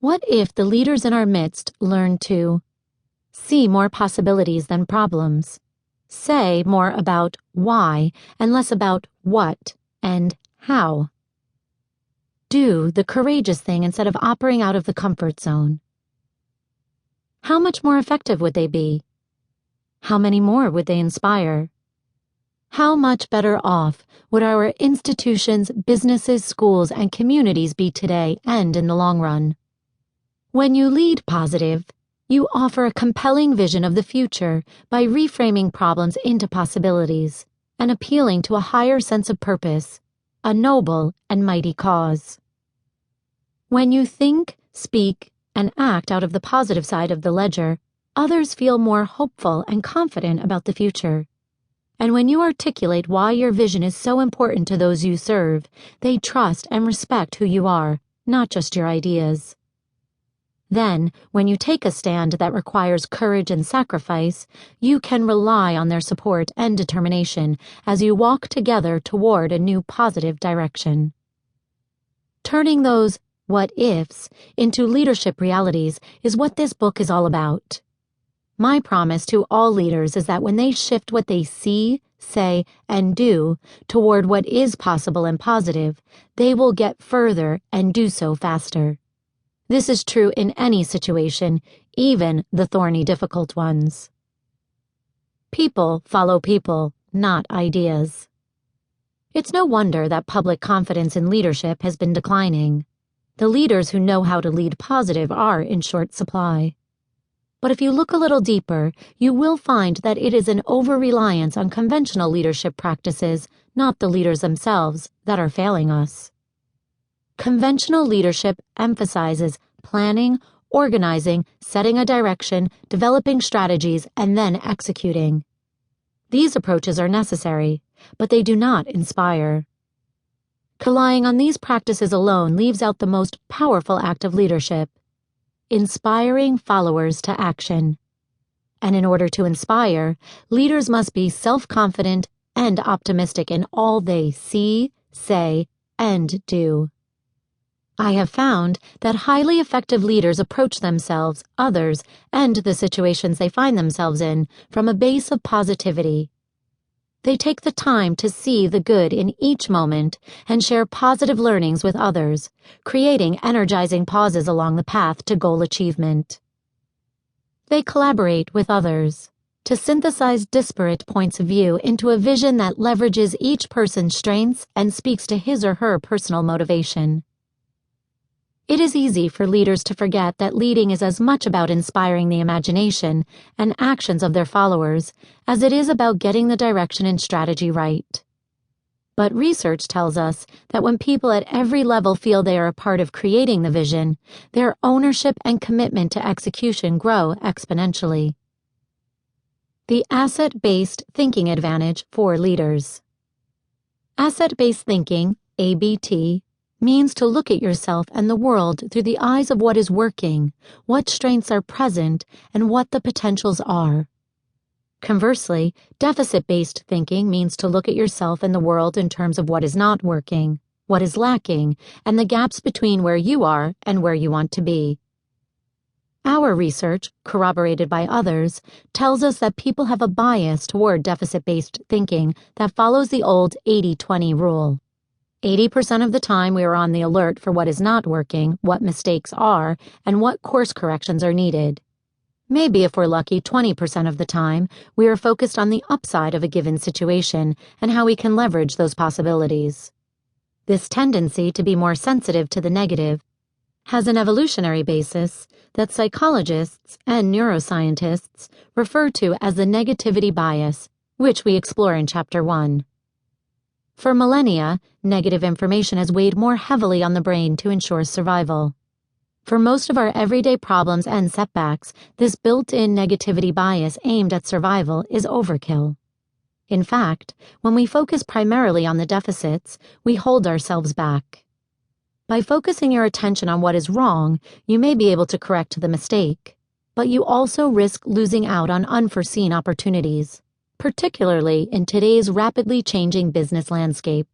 What if the leaders in our midst learned to see more possibilities than problems, say more about why and less about what and how, do the courageous thing instead of operating out of the comfort zone? How much more effective would they be? How many more would they inspire? How much better off would our institutions, businesses, schools, and communities be today and in the long run? When you lead positive, you offer a compelling vision of the future by reframing problems into possibilities and appealing to a higher sense of purpose, a noble and mighty cause. When you think, speak, and act out of the positive side of the ledger, others feel more hopeful and confident about the future. And when you articulate why your vision is so important to those you serve, they trust and respect who you are, not just your ideas. Then, when you take a stand that requires courage and sacrifice, you can rely on their support and determination as you walk together toward a new positive direction. Turning those what-ifs into leadership realities is what this book is all about. My promise to all leaders is that when they shift what they see, say, and do toward what is possible and positive, they will get further and do so faster. This is true in any situation, even the thorny, difficult ones. People follow people, not ideas. It's no wonder that public confidence in leadership has been declining. The leaders who know how to lead positive are in short supply. But if you look a little deeper, you will find that it is an over-reliance on conventional leadership practices, not the leaders themselves, that are failing us. Conventional leadership emphasizes planning, organizing, setting a direction, developing strategies, and then executing. These approaches are necessary, but they do not inspire. Relying on these practices alone leaves out the most powerful act of leadership: inspiring followers to action. And in order to inspire, leaders must be self-confident and optimistic in all they see, say, and do. I have found that highly effective leaders approach themselves, others, and the situations they find themselves in from a base of positivity. They take the time to see the good in each moment and share positive learnings with others, creating energizing pauses along the path to goal achievement. They collaborate with others to synthesize disparate points of view into a vision that leverages each person's strengths and speaks to his or her personal motivation. It is easy for leaders to forget that leading is as much about inspiring the imagination and actions of their followers as it is about getting the direction and strategy right. But research tells us that when people at every level feel they are a part of creating the vision, their ownership and commitment to execution grow exponentially. The asset-based thinking advantage for leaders. Asset-based thinking, ABT, means to look at yourself and the world through the eyes of what is working, what strengths are present, and what the potentials are. Conversely, deficit-based thinking means to look at yourself and the world in terms of what is not working, what is lacking, and the gaps between where you are and where you want to be. Our research, corroborated by others, tells us that people have a bias toward deficit-based thinking that follows the old 80-20 rule. 80% of the time we are on the alert for what is not working, what mistakes are, and what course corrections are needed. Maybe if we're lucky, 20% of the time we are focused on the upside of a given situation and how we can leverage those possibilities. This tendency to be more sensitive to the negative has an evolutionary basis that psychologists and neuroscientists refer to as the negativity bias, which we explore in Chapter 1. For millennia, negative information has weighed more heavily on the brain to ensure survival. For most of our everyday problems and setbacks, this built-in negativity bias aimed at survival is overkill. In fact, when we focus primarily on the deficits, we hold ourselves back. By focusing your attention on what is wrong, you may be able to correct the mistake, but you also risk losing out on unforeseen opportunities, particularly in today's rapidly changing business landscape.